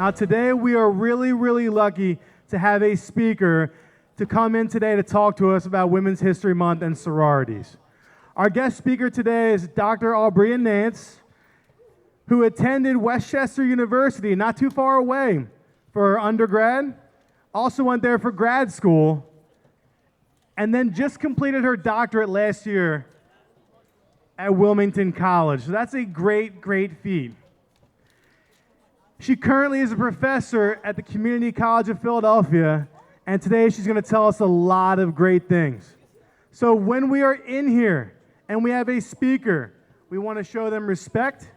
Now today we are really lucky to have a speaker to come in today to talk to us about Women's History Month and sororities. Our guest speaker today is Dr. Aubrey Nance, who attended Westchester University, not too far away, for her undergrad, also went there for grad school, and then just completed her doctorate last year at Wilmington College. So that's a great feat. She currently is a professor at the Community College of Philadelphia, and today she's going to tell us a lot of great things. So when we are in here and we have a speaker, we want to show them respect.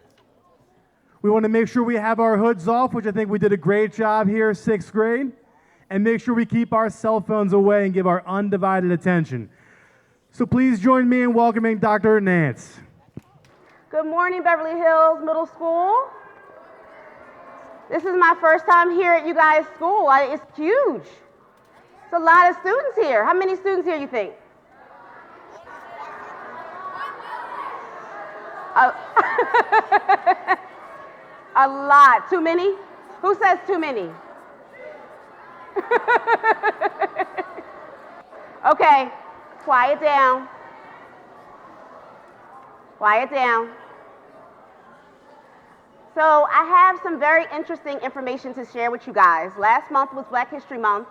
We want to make sure we have our hoods off, which I think we did a great job here, 6th grade, and make sure we keep our cell phones away and give our undivided attention. So please join me in welcoming Dr. Nance. Good morning, Beverly Hills Middle School. This is my first time here at you guys' school. It's huge. It's a lot of students here. How many students here you think? A lot. Too many? Who says too many? Okay, quiet down. Quiet down. So I have some very interesting information to share with you guys. Last month was Black History Month,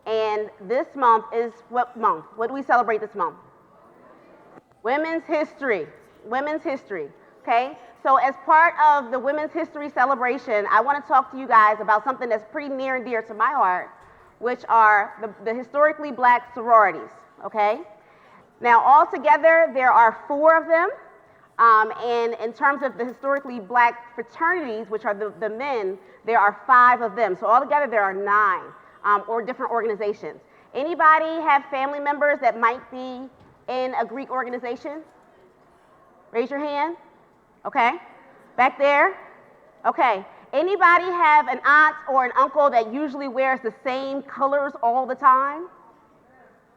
and this month is what month? What do we celebrate this month? Women's History. Women's History, okay? So as part of the Women's History celebration, I want to talk to you guys about something that's pretty near and dear to my heart, which are the historically black sororities, okay? Now, altogether, there are 4 of them. And in terms of the historically black fraternities, which are the men, there are 5 of them. So altogether, there are 9 or different organizations. Anybody have family members that might be in a Greek organization? Raise your hand. Okay. Back there. Okay. Anybody have an aunt or an uncle that usually wears the same colors all the time?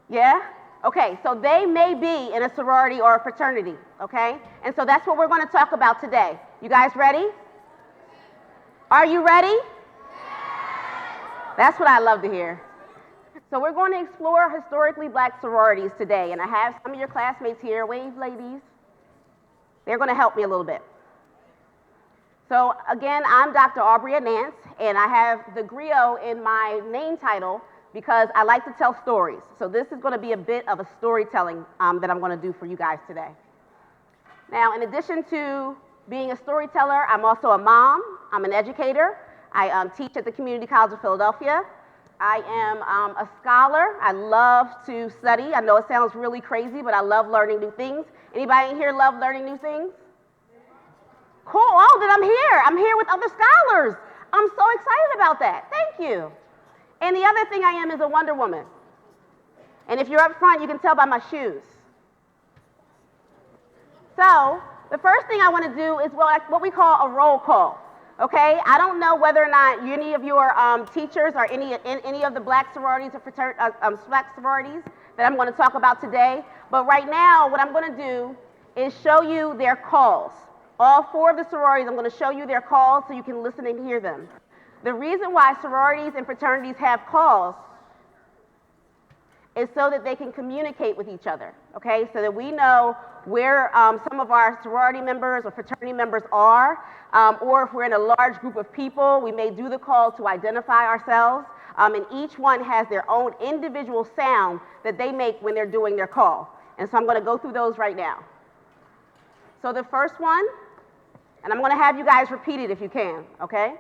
Yeah? Okay, so they may be in a sorority or a fraternity, okay? And so that's what we're going to talk about today. You guys ready? Are you ready? That's what I love to hear. So we're going to explore historically black sororities today, and I have some of your classmates here. Wave, ladies. They're going to help me a little bit. So again, I'm Dr. Aubrey Nance, and I have the griot in my name title because I like to tell stories. So this is going to be a bit of a storytelling that I'm going to do for you guys today. Now, in addition to being a storyteller, I'm also a mom. I'm an educator. I teach at the Community College of Philadelphia. I am a scholar. I love to study. I know it sounds really crazy, but I love learning new things. Anybody in here love learning new things? Cool. Oh, then I'm here. I'm here with other scholars. I'm so excited about that. Thank you. And the other thing I am is a Wonder Woman. And if you're up front, you can tell by my shoes. So the first thing I want to do is what we call a roll call. Okay? I don't know whether or not any of your teachers are in any of the black sororities or black sororities that I'm going to talk about today. But right now, what I'm going to do is show you their calls. All 4 of the sororities, I'm going to show you their calls so you can listen and hear them. The reason why sororities and fraternities have calls is so that they can communicate with each other, okay? So that we know where some of our sorority members or fraternity members are, or if we're in a large group of people, we may do the call to identify ourselves, and each one has their own individual sound that they make when they're doing their call. And so I'm going to go through those right now. So the first one, and I'm going to have you guys repeat it if you can, okay?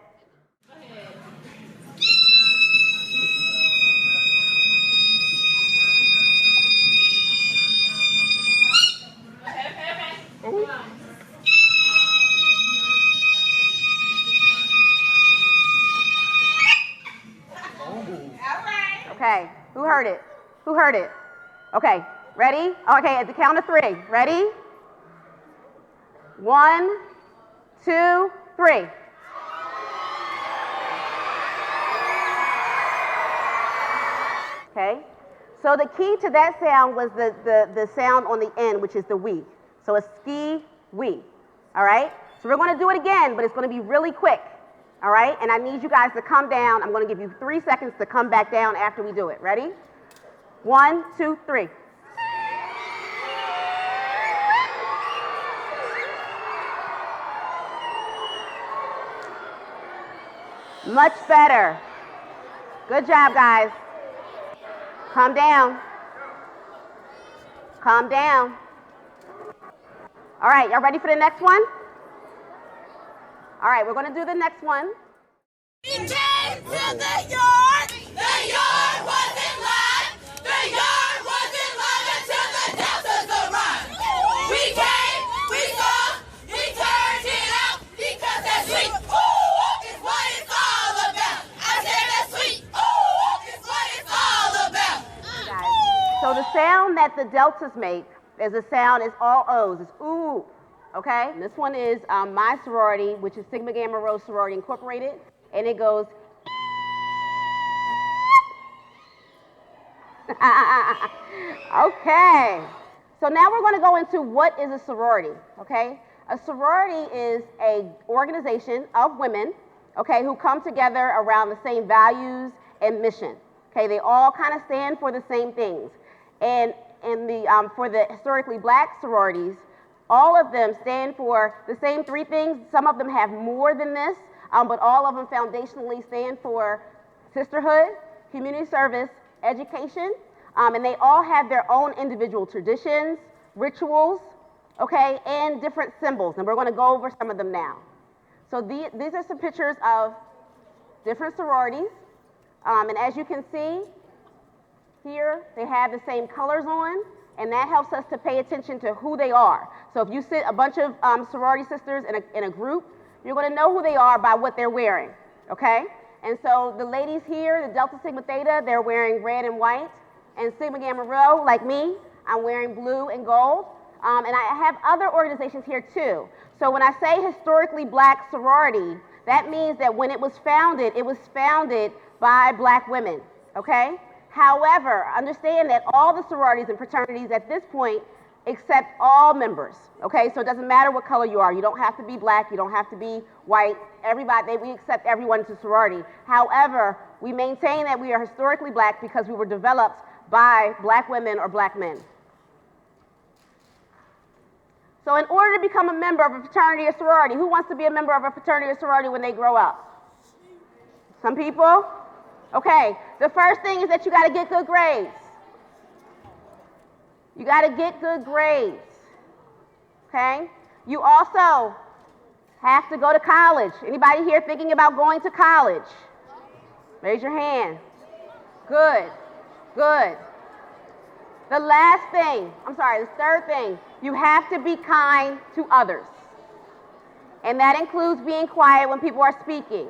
Okay, who heard it? Who heard it? Okay, ready? Okay, at the count of 3. Ready? 1, 2, 3. Okay, so the key to that sound was the sound on the end, which is the we. So it's ski, we. All right? So we're going to do it again, but it's going to be really quick. All right? And I need you guys to come down. I'm going to give you 3 seconds to come back down after we do it. Ready? 1, 2, 3. Much better. Good job, guys. Calm down. Calm down. All right, y'all ready for the next one? All right, we're going to do the next one. We came to the yard. The yard wasn't live. The yard wasn't live until the Deltas arrived. We came, we saw, we turned it out because that sweet ooh is what it's all about. I said that sweet ooh is what it's all about. So the sound that the deltas make is a sound, it's all O's, it's ooh, okay? And this one is my sorority, which is Sigma Gamma Rho Sorority Incorporated, and it goes okay. So now we're going to go into what is a sorority, okay? A sorority is a organization of women, okay, who come together around the same values and mission. Okay, they all kind of stand for the same things. And for the historically black sororities, all of them stand for the same 3 things. Some of them have more than this, but all of them foundationally stand for sisterhood, community service, education, and they all have their own individual traditions, rituals, okay, and different symbols. And we're going to go over some of them now. So these are some pictures of different sororities. And as you can see, here they have the same colors on, and that helps us to pay attention to who they are. So if you sit a bunch of sorority sisters in a group, you're going to know who they are by what they're wearing, okay? And so the ladies here, the Delta Sigma Theta, they're wearing red and white, and Sigma Gamma Rho, like me, I'm wearing blue and gold. And I have other organizations here too. So when I say historically black sorority, that means that when it was founded by black women, okay? However, understand that all the sororities and fraternities at this point accept all members, okay? So it doesn't matter what color you are. You don't have to be black. You don't have to be white. We accept everyone to sorority. However, we maintain that we are historically black because we were developed by black women or black men. So in order to become a member of a fraternity or sorority, who wants to be a member of a fraternity or sorority when they grow up? Some people? Okay, the first thing is that you got to get good grades. You got to get good grades, okay? You also have to go to college. Anybody here thinking about going to college? Raise your hand. Good, good. The third thing, you have to be kind to others. And that includes being quiet when people are speaking.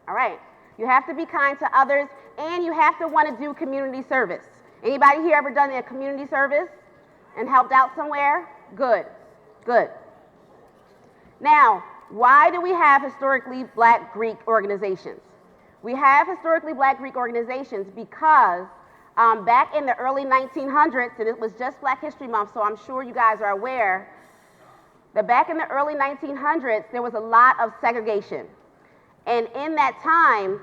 All right, you have to be kind to others, and you have to want to do community service. Anybody here ever done a community service and helped out somewhere? Good, good. Now, why do we have historically black Greek organizations? We have historically black Greek organizations because back in the early 1900s, and it was just Black History Month, so I'm sure you guys are aware, that back in the early 1900s, there was a lot of segregation. And in that time,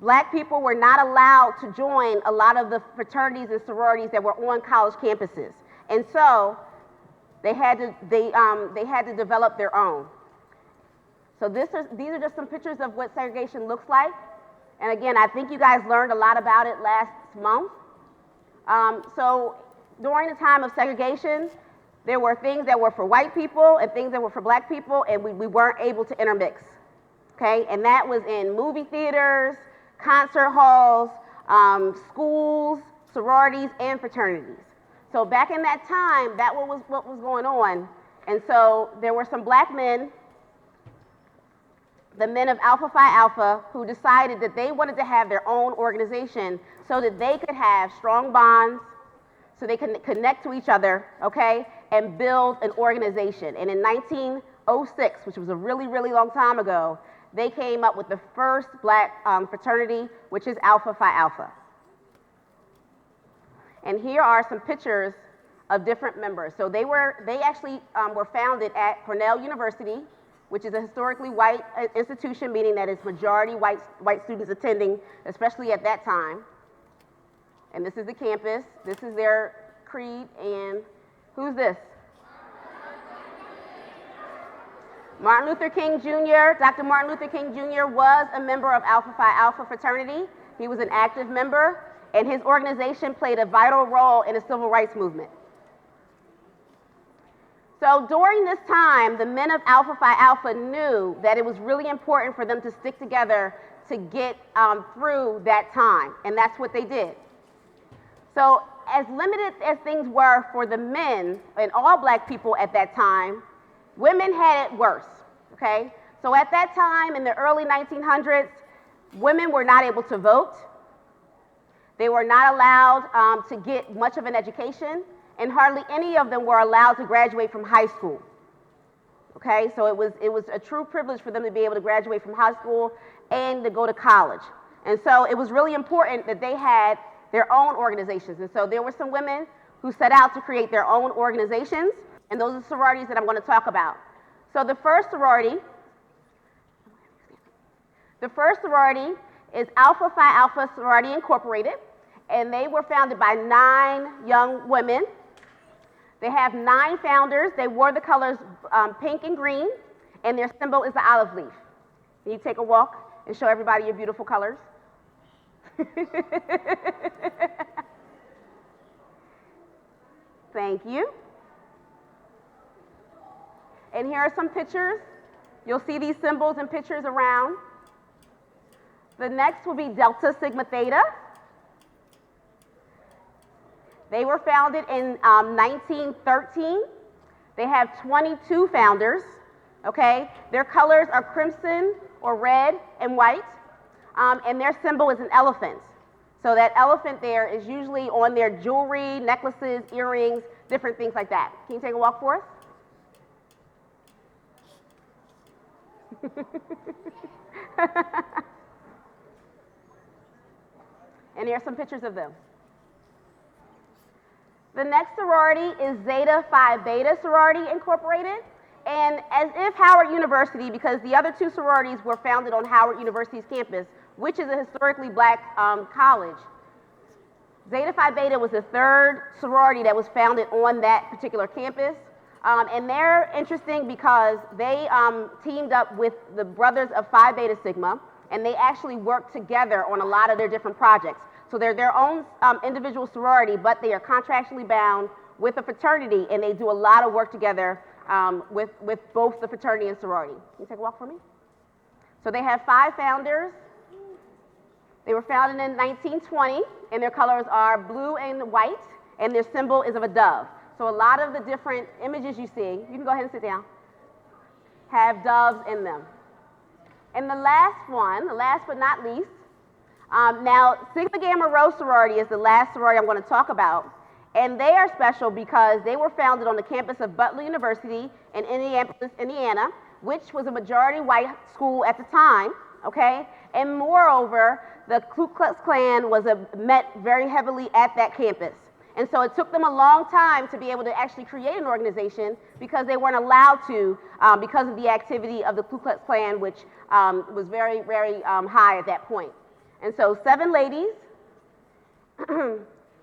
black people were not allowed to join a lot of the fraternities and sororities that were on college campuses. And so they had to develop their own. So these are just some pictures of what segregation looks like. And again, I think you guys learned a lot about it last month. So during the time of segregation, there were things that were for white people and things that were for black people, and we weren't able to intermix. Okay, and that was in movie theaters, concert halls, schools, sororities, and fraternities. So back in that time, that was what was going on. And so there were some black men, the men of Alpha Phi Alpha, who decided that they wanted to have their own organization so that they could have strong bonds, so they can connect to each other, okay, and build an organization. And in 1906, which was a really, really long time ago, they came up with the first black fraternity, which is Alpha Phi Alpha. And here are some pictures of different members. So they actually were founded at Cornell University, which is a historically white institution, meaning that it's majority white students attending, especially at that time. And this is the campus. This is their creed. And who's this? Martin Luther King Jr. Dr. Martin Luther King Jr. was a member of Phi Alpha fraternity. He was an active member, and his organization played a vital role in the civil rights movement. So during this time, the men of Phi Alpha knew that it was really important for them to stick together to get through that time, and that's what they did. So as limited as things were for the men and all black people at that time, women had it worse, okay? So at that time, in the early 1900s, women were not able to vote. They were not allowed to get much of an education, and hardly any of them were allowed to graduate from high school. Okay, so it was a true privilege for them to be able to graduate from high school and to go to college. And so it was really important that they had their own organizations. And so there were some women who set out to create their own organizations, and those are sororities that I'm going to talk about. So the first sorority is Phi Alpha Sorority Incorporated, and they were founded by 9 young women. They have 9 founders. They wore the colors pink and green, and their symbol is the olive leaf. Can you take a walk and show everybody your beautiful colors? Thank you. And here are some pictures. You'll see these symbols and pictures around. The next will be Delta Sigma Theta. They were founded in 1913. They have 22 founders, okay? Their colors are crimson or red and white, and their symbol is an elephant. So that elephant there is usually on their jewelry, necklaces, earrings, different things like that. Can you take a walk for us? And here are some pictures of them. The next sorority is Zeta Phi Beta Sorority Incorporated. And as if Howard University, because the other 2 sororities were founded on Howard University's campus, which is a historically black college. Zeta Phi Beta was the 3rd sorority that was founded on that particular campus. And they're interesting because they teamed up with the brothers of Phi Beta Sigma, and they actually worked together on a lot of their different projects. So they're their own individual sorority, but they are contractually bound with a fraternity, and they do a lot of work together with both the fraternity and sorority. Can you take a walk for me? So they have 5 founders. They were founded in 1920, and their colors are blue and white, and their symbol is of a dove. So a lot of the different images you see, you can go ahead and sit down, have doves in them. And the last one, the last but not least, now Sigma Gamma Rho sorority is the last sorority I'm going to talk about. And they are special because they were founded on the campus of Butler University in Indianapolis, Indiana, which was a majority white school at the time, okay? And moreover, the Ku Klux Klan met very heavily at that campus. And so it took them a long time to be able to actually create an organization because they weren't allowed to because of the activity of the Ku Klux Klan, which was very, very high at that point. And so 7 ladies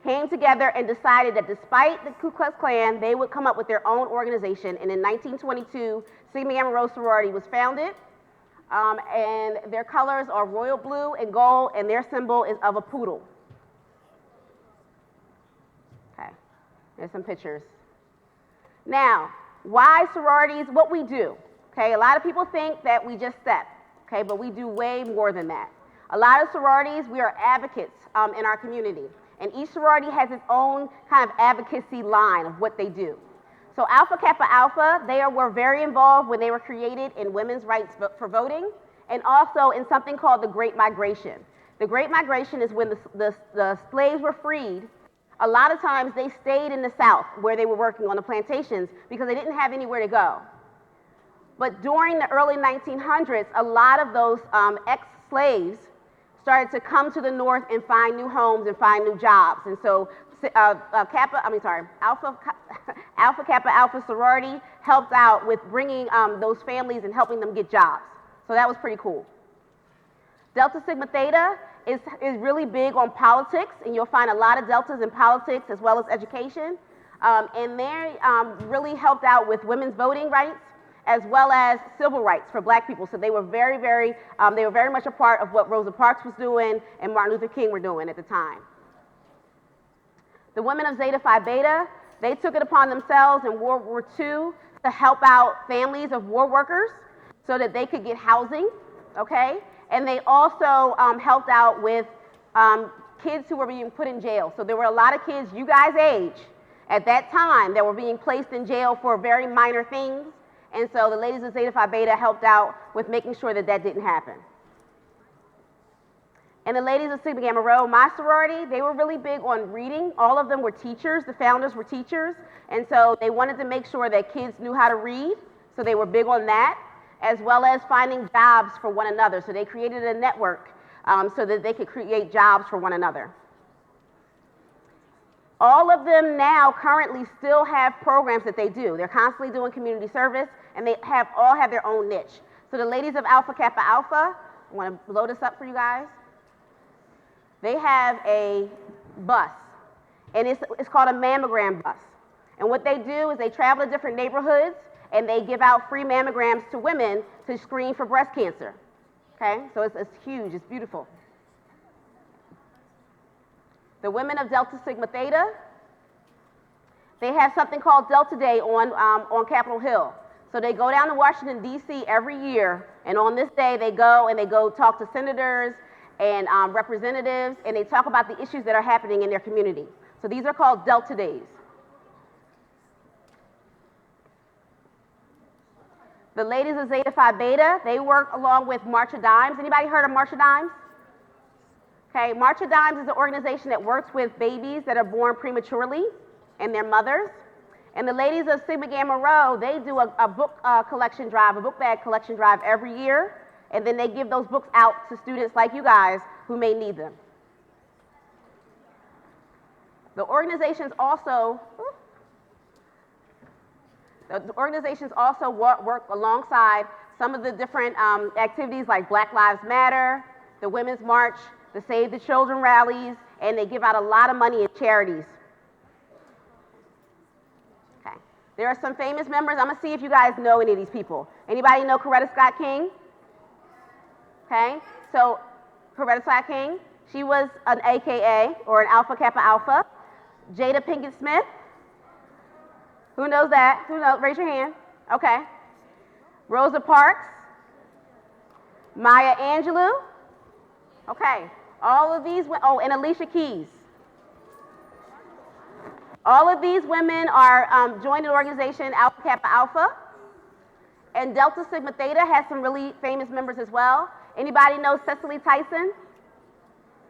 came together and decided that despite the Ku Klux Klan, they would come up with their own organization. And in 1922, Sigma Gamma Rho sorority was founded. And their colors are royal blue and gold, and their symbol is of a poodle. Okay, there's some pictures. Now, why sororities? What we do, okay? A lot of people think that we just step, okay? But we do way more than that. A lot of sororities, we are advocates in our community. And each sorority has its own kind of advocacy line of what they do. So Alpha Kappa Alpha, they were very involved when they were created in women's rights for voting, and also in something called the Great Migration. The Great Migration is when the slaves were freed. A lot of times they stayed in the South where they were working on the plantations because they didn't have anywhere to go. But during the early 1900s, a lot of those ex-slaves started to come to the North and find new homes and find new jobs. And so Alpha, Alpha Kappa Alpha sorority helped out with bringing those families and helping them get jobs. So that was pretty cool. Delta Sigma Theta is really big on politics, and you'll find a lot of deltas in politics as well as education. And they really helped out with women's voting rights as well as civil rights for black people. So they were very much a part of what Rosa Parks was doing and Martin Luther King were doing at the time. The women of Zeta Phi Beta, they took it upon themselves in World War II to help out families of war workers so that they could get housing, okay? And they also helped out with kids who were being put in jail. So there were a lot of kids you guys' age at that time that were being placed in jail for very minor things. And so the ladies of Zeta Phi Beta helped out with making sure that that didn't happen. And the ladies of Sigma Gamma Rho, my sorority, they were really big on reading. All of them were teachers. The founders were teachers. And so they wanted to make sure that kids knew how to read. So they were big on that, as well as finding jobs for one another. So they created a network so that they could create jobs for one another. All of them now currently still have programs that they do. They're constantly doing community service, and they all have their own niche. So the ladies of Alpha Kappa Alpha, I want to blow this up for you guys. They have a bus, and it's called a mammogram bus. And what they do is they travel to different neighborhoods, and they give out free mammograms to women to screen for breast cancer. Okay, so it's huge, it's beautiful. The women of Delta Sigma Theta, they have something called Delta Day on Capitol Hill. So they go down to Washington, D.C. every year, and on this day they go talk to senators and representatives, and they talk about the issues that are happening in their community. So these are called Delta Days. The ladies of Zeta Phi Beta, they work along with March of Dimes. Anybody heard of March of Dimes? Okay, March of Dimes is an organization that works with babies that are born prematurely and their mothers. And the ladies of Sigma Gamma Rho, they do a book collection drive, a book bag collection drive every year. And then they give those books out to students like you guys who may need them. The organizations also work alongside some of the different activities like Black Lives Matter, the Women's March, the Save the Children rallies, and they give out a lot of money in charities. Okay. There are some famous members. I'm going to see if you guys know any of these people. Anybody know Coretta Scott King? Okay, so Coretta Scott King, she was an AKA, or an Alpha Kappa Alpha. Jada Pinkett Smith, who knows that? Who knows? Raise your hand. Okay. Rosa Parks, Maya Angelou. Okay, all of these, oh, and Alicia Keys. All of these women are joined an organization, Alpha Kappa Alpha. And Delta Sigma Theta has some really famous members as well. Anybody know Cicely Tyson?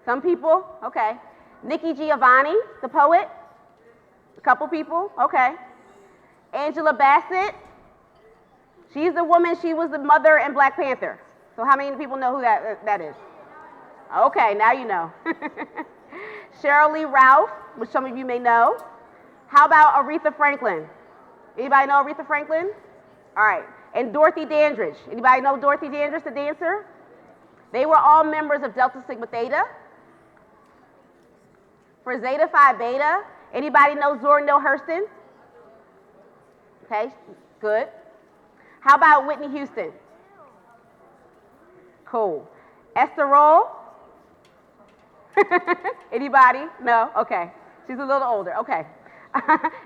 Some people? Okay. Nikki Giovanni, the poet? A couple people? Okay. Angela Bassett. She's the woman, she was the mother in Black Panther. So how many people know who that is? Okay, now you know. Cheryl Lee Ralph, which some of you may know. How about Aretha Franklin? Anybody know Aretha Franklin? All right. And Dorothy Dandridge. Anybody know Dorothy Dandridge, the dancer? They were all members of Delta Sigma Theta. For Zeta Phi Beta, anybody know Zora Neale Hurston? Okay, good. How about Whitney Houston? Cool. Esther Roll? Anybody? No? Okay. She's a little older. Okay.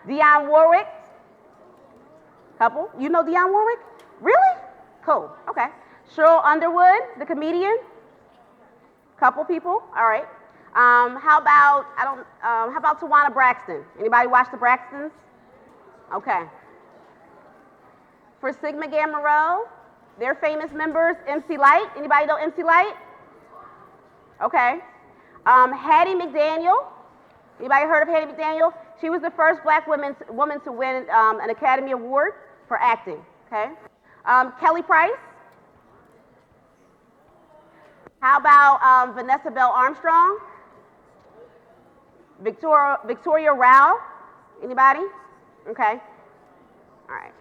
Dionne Warwick? Couple? You know Dionne Warwick? Really? Cool. Okay. Cheryl Underwood, the comedian? Couple people? All right. How about Tawana Braxton? Anybody watch the Braxtons? Okay. For Sigma Gamma Rho, their famous members, MC Lyte. Anybody know MC Lyte? Okay. Hattie Mcdaniel. Anybody heard of Hattie McDaniel? She was the first black woman to win an Academy Award for acting. Okay. Kelly Price. How about Vanessa Bell Armstrong? Victoria Rao. Anybody? Okay. All right.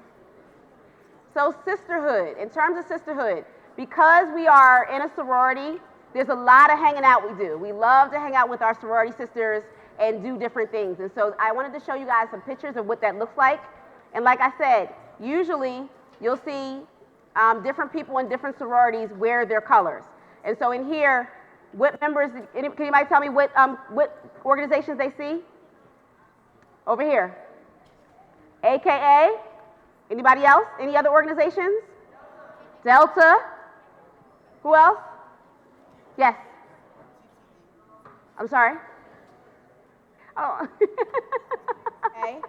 So sisterhood, in terms of sisterhood, because we are in a sorority, there's a lot of hanging out we do. We love to hang out with our sorority sisters and do different things. And so I wanted to show you guys some pictures of what that looks like. And like I said, usually you'll see different people in different sororities wear their colors. And so in here, what members, can anybody tell me what organizations they see? Over here. AKA? Anybody else? Any other organizations? Delta? Who else? Yes. I'm sorry? Oh. Okay.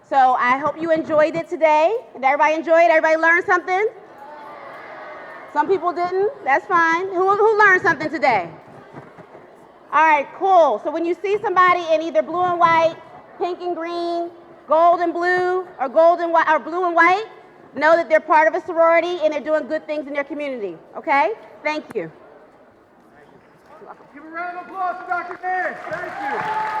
So I hope you enjoyed it today. Did everybody enjoy it? Everybody learned something? Some people didn't. That's fine. Who learned something today? All right, cool. So when you see somebody in either blue and white, pink and green, gold and blue, or gold and white, or blue and white, know that they're part of a sorority and they're doing good things in their community. Okay? Thank you. Give a round of applause to Dr. Nance. Thank you.